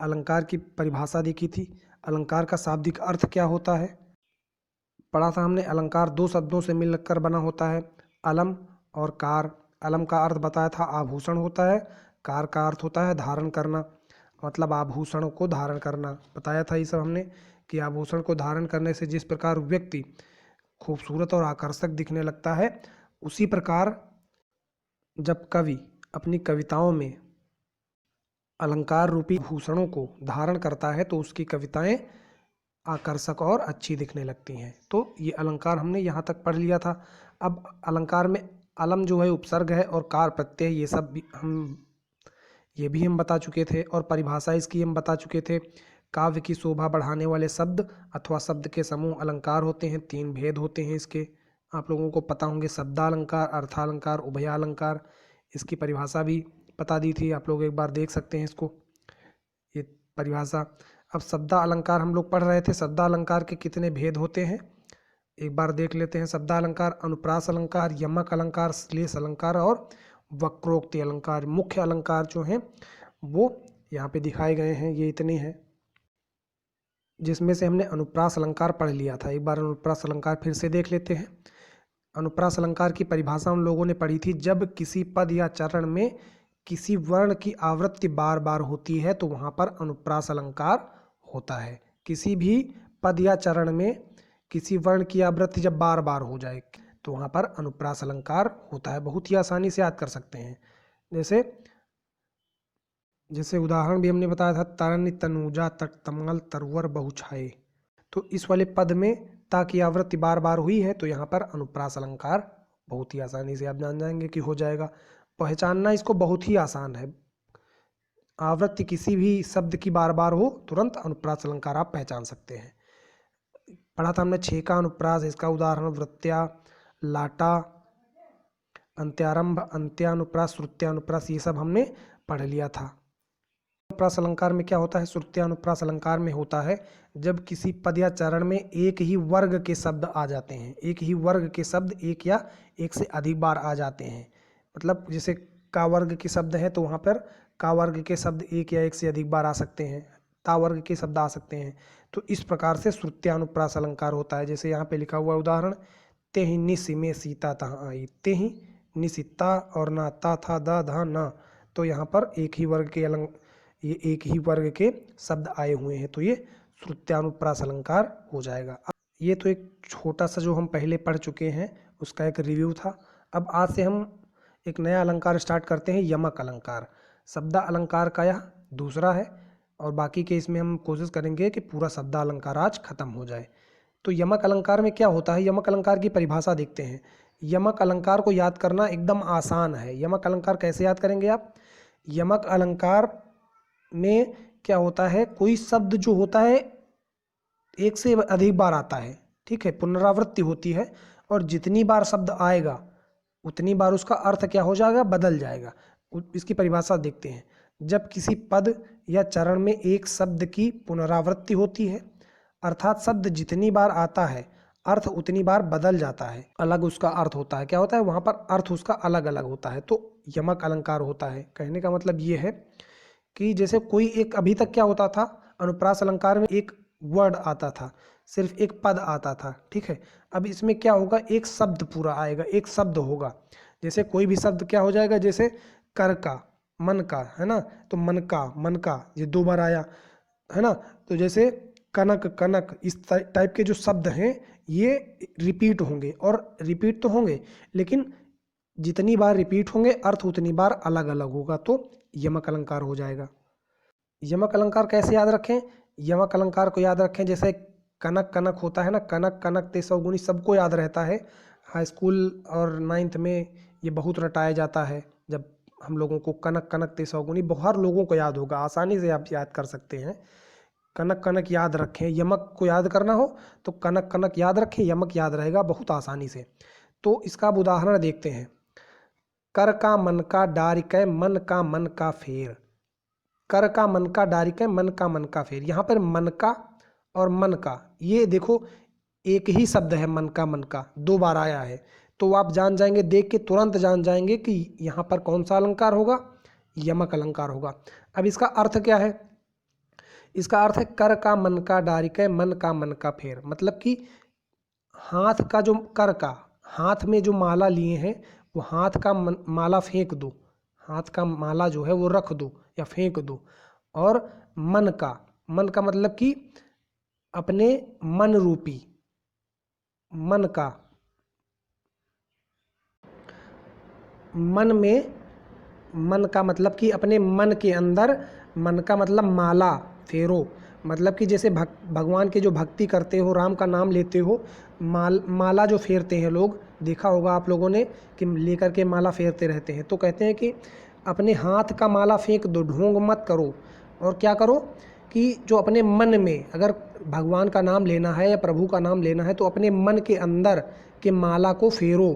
अलंकार की परिभाषा देखी थी। अलंकार का शाब्दिक अर्थ क्या होता है पढ़ा था हमने। अलंकार दो शब्दों से मिलकर बना होता है, अलम और कार। अलम का अर्थ बताया था आभूषण होता है, कार का अर्थ होता है धारण करना, मतलब आभूषण को धारण करना। बताया था ये सब हमने कि आभूषण को धारण करने से जिस प्रकार व्यक्ति खूबसूरत और आकर्षक दिखने लगता है, उसी प्रकार जब कवि अपनी कविताओं में अलंकार रूपी भूषणों को धारण करता है तो उसकी कविताएं आकर्षक और अच्छी दिखने लगती हैं। तो ये अलंकार हमने यहाँ तक पढ़ लिया था। अब अलंकार में अलम जो है उपसर्ग है और कार प्रत्यय, ये भी हम बता चुके थे और परिभाषा इसकी हम बता चुके थे। काव्य की शोभा बढ़ाने वाले शब्द अथवा शब्द के समूह अलंकार होते हैं। 3 भेद होते हैं इसके, आप लोगों को पता होंगे। शब्दालंकार, अर्थालंकार, उभयालंकार। इसकी परिभाषा भी बता दी थी, आप लोग एक बार देख सकते हैं इसको, ये परिभाषा। अब शब्दालंकार हम लोग पढ़ रहे थे। शब्दालंकार के कितने भेद होते हैं एक बार देख लेते हैं। शब्दालंकार अनुप्रास अलंकार, यमक अलंकार, श्लेष अलंकार और वक्रोक्ति अलंकार। मुख्य अलंकार जो हैं वो यहाँ पे दिखाए गए हैं, ये इतने हैं, जिसमें से हमने अनुप्रास अलंकार पढ़ लिया था। एक बार अनुप्रास अलंकार फिर से देख लेते हैं। अनुप्रास अलंकार की परिभाषा उन लोगों ने पढ़ी थी, जब किसी पद या चरण में किसी वर्ण की आवृत्ति बार बार होती है तो वहाँ पर अनुप्रास अलंकार होता है। किसी भी पद या चरण में किसी वर्ण की आवृत्ति जब बार बार हो जाए तो वहाँ पर अनुप्रास अलंकार होता है। बहुत ही आसानी से याद कर सकते हैं। जैसे उदाहरण भी हमने बताया था, तरन तनुजा तट तमाल तरवर बहुछाए। तो इस वाले पद में ता की आवृत्ति बार बार हुई है तो यहाँ पर अनुप्रास अलंकार बहुत ही आसानी से आप जान जाएंगे कि हो जाएगा। पहचानना इसको बहुत ही आसान है। आवृत्ति किसी भी शब्द की बार बार हो, तुरंत अनुप्रास अलंकार आप पहचान सकते हैं। पढ़ा था हमने 6 का अनुप्रास। इसका उदाहरण वृत्त्या, लाटा, अंत्यारंभ, अंत्यानुप्रास, श्रुत्यानुप्रास, ये सब हमने पढ़ लिया था। अनुप्रास अलंकार में क्या होता है? श्रुत्यानुप्रास अलंकार में होता है जब किसी पद या चरण में एक ही वर्ग के शब्द आ जाते हैं। एक ही वर्ग के शब्द एक या एक से अधिक बार आ जाते हैं। मतलब जैसे का वर्ग के शब्द हैं तो वहाँ पर का वर्ग के शब्द एक या एक से अधिक बार आ सकते हैं, ता वर्ग के शब्द आ सकते हैं। तो इस प्रकार से श्रुत्यानुप्रास अलंकार होता है। जैसे यहाँ पे लिखा हुआ उदाहरण, ते ही निसि में सीता तहाँ आई। ते ही निसिता और ना ता था दा धा ना, तो यहाँ पर एक ही वर्ग के शब्द आए हुए हैं तो ये श्रुत्यानुप्रास अलंकार हो जाएगा। ये तो एक छोटा सा जो हम पहले पढ़ चुके हैं उसका एक रिव्यू था। अब आज से हम एक नया अलंकार स्टार्ट करते हैं, यमक अलंकार। शब्द अलंकार का यह दूसरा है और बाकी के इसमें हम कोशिश करेंगे कि पूरा शब्द अलंकार आज खत्म हो जाए। तो यमक अलंकार में क्या होता है, यमक अलंकार की परिभाषा देखते हैं। यमक अलंकार को याद करना एकदम आसान है। यमक अलंकार कैसे याद करेंगे आप? यमक अलंकार में क्या होता है, कोई शब्द जो होता है एक से अधिक बार आता है, ठीक है, पुनरावृत्ति होती है और जितनी बार शब्द आएगा उतनी बार उसका अर्थ क्या हो जाएगा, बदल जाएगा। इसकी परिभाषा देखते हैं। जब किसी पद या चरण में एक शब्द की पुनरावृत्ति होती है, अर्थात शब्द जितनी बार आता है अर्थ उतनी बार बदल जाता है, अलग उसका अर्थ होता है। क्या होता है वहाँ पर अर्थ उसका अलग अलग होता है, तो यमक अलंकार होता है। कहने का मतलब ये है कि जैसे कोई एक, अभी तक क्या होता था अनुप्रास अलंकार में, एक वर्ड आता था, सिर्फ एक पद आता था, ठीक है। अब इसमें क्या होगा, एक शब्द पूरा आएगा, एक शब्द होगा। जैसे कोई भी शब्द क्या हो जाएगा, जैसे कर का, मन का, है ना, तो मन का ये 2 बार आया, है ना। तो जैसे कनक कनक, इस टाइप के जो शब्द हैं ये रिपीट होंगे, और रिपीट तो होंगे लेकिन जितनी बार रिपीट होंगे अर्थ उतनी बार अलग अलग होगा, तो यमक अलंकार हो जाएगा। यमक अलंकार कैसे याद रखें? यमक अलंकार को याद रखें जैसे कनक कनक होता है ना, कनक कनक ते सौगुनी, सबको याद रहता है। हाई स्कूल और 9th में ये बहुत रटाया जाता है। जब हम लोगों को कनक कनक ते सौगुनी, बहुत लोगों को याद होगा, आसानी से आप याद कर सकते हैं। कनक कनक याद रखें, यमक को याद करना हो तो कनक कनक याद रखें, यमक याद रहेगा बहुत आसानी से। तो इसका अब उदाहरण देखते हैं। कर का मन का डारिकै मन का फेर। कर का मन का डारिकै मन का फेर। यहाँ पर मन का और मन का, ये देखो एक ही शब्द है, मन का 2 बार आया है, तो आप जान जाएंगे, देख के तुरंत जान जाएंगे कि यहाँ पर कौन सा अलंकार होगा, यमक अलंकार होगा। अब इसका अर्थ क्या है? इसका अर्थ है कर का मन का डारिकै, मन का फेर। मतलब कि हाथ का जो कर का, हाथ में जो माला लिए हैं वो हाथ का माला फेंक दो, हाथ का माला जो है वो रख दो या फेंक दो। और मन का मतलब कि अपने मन रूपी, मन का, मन में, मन का मतलब कि अपने मन के अंदर, मन का मतलब माला फेरो। मतलब कि जैसे भगवान के जो भक्ति करते हो, राम का नाम लेते हो, माला जो फेरते हैं लोग, देखा होगा आप लोगों ने कि लेकर के माला फेरते रहते हैं। तो कहते हैं कि अपने हाथ का माला फेंक दो, ढोंग मत करो। और क्या करो कि जो अपने मन में, अगर भगवान का नाम लेना है या प्रभु का नाम लेना है तो अपने मन के अंदर के माला को फेरो,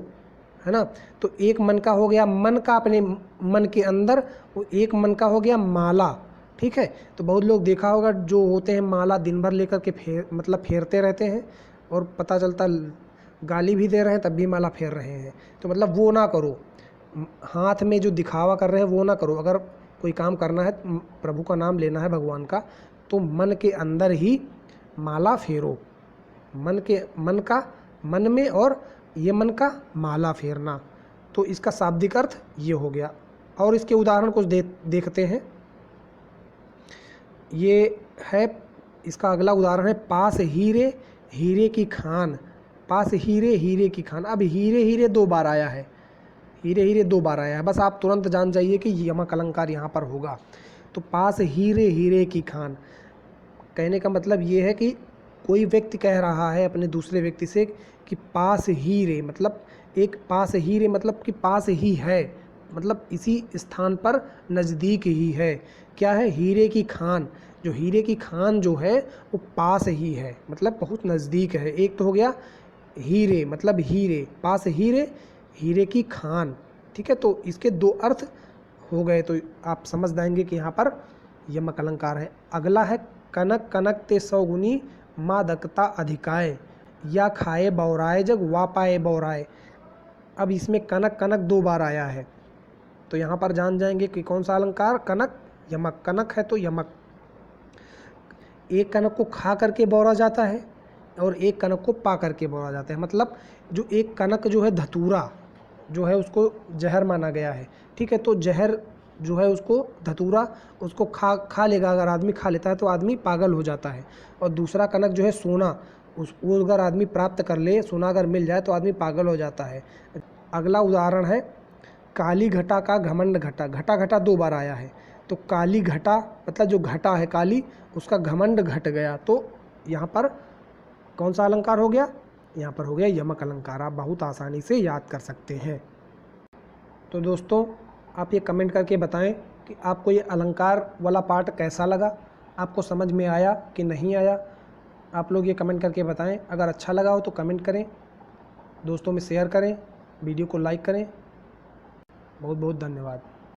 है ना। तो एक मन का हो गया मन का अपने मन के अंदर, वो एक मन का हो गया माला, ठीक है। तो बहुत लोग देखा होगा जो होते हैं माला दिन भर लेकर के फेरते रहते हैं और पता चलता गाली भी दे रहे हैं तब भी माला फेर रहे हैं। तो मतलब वो ना करो, हाथ में जो दिखावा कर रहे हैं वो ना करो। अगर कोई काम करना है, प्रभु का नाम लेना है भगवान का, तो मन के अंदर ही माला फेरो, मन का मन में, और ये मन का माला फेरना। तो इसका शाब्दिक अर्थ ये हो गया। और इसके उदाहरण कुछ देखते हैं। ये है, इसका अगला उदाहरण है पास हीरे हीरे की खान। पास हीरे हीरे की खान। अब हीरे हीरे 2 बार आया है, हीरे हीरे 2 बार आया है, बस आप तुरंत जान जाइए कि यमक अलंकार यहाँ पर होगा। तो पास हीरे हीरे की खान, कहने का मतलब ये है कि कोई व्यक्ति कह रहा है अपने दूसरे व्यक्ति से कि पास हीरे, मतलब एक पास हीरे मतलब कि पास ही है, मतलब इसी स्थान पर नज़दीक ही है। क्या है? हीरे की खान। जो हीरे की खान जो है वो पास ही है, मतलब बहुत नज़दीक है। एक तो हो गया हीरे मतलब हीरे, पास हीरे, हीरे की खान, ठीक है। तो इसके 2 अर्थ हो गए, तो आप समझ जाएंगे कि यहाँ पर यमक अलंकार है। अगला है कनक कनक ते 100 गुनी मादकता अधिकाय, या खाए बौराए जग वापाए बौराए। अब इसमें कनक कनक 2 बार आया है, तो यहाँ पर जान जाएंगे कि कौन सा अलंकार, कनक यमक। कनक है तो यमक। एक कनक को खा करके बौरा जाता है और एक कनक को पा करके बौरा जाता है। मतलब जो एक कनक जो है धतूरा जो है उसको जहर माना गया है, ठीक है। तो जहर जो है उसको धतूरा, उसको खा लेगा, अगर आदमी खा लेता है तो आदमी पागल हो जाता है। और दूसरा कनक जो है सोना, वो अगर आदमी प्राप्त कर ले, सोना अगर मिल जाए तो आदमी पागल हो जाता है। अगला उदाहरण है काली घटा का घमंड घटा। घटा घटा 2 बार आया है, तो काली घटा मतलब जो घटा है काली, उसका घमंड घट गया। तो यहाँ पर कौन सा अलंकार हो गया? यहाँ पर हो गया यमक अलंकार। आप बहुत आसानी से याद कर सकते हैं। तो दोस्तों आप ये कमेंट करके बताएं कि आपको ये अलंकार वाला पार्ट कैसा लगा, आपको समझ में आया कि नहीं आया। आप लोग ये कमेंट करके बताएं। अगर अच्छा लगा हो तो कमेंट करें, दोस्तों में शेयर करें, वीडियो को लाइक करें। बहुत बहुत धन्यवाद।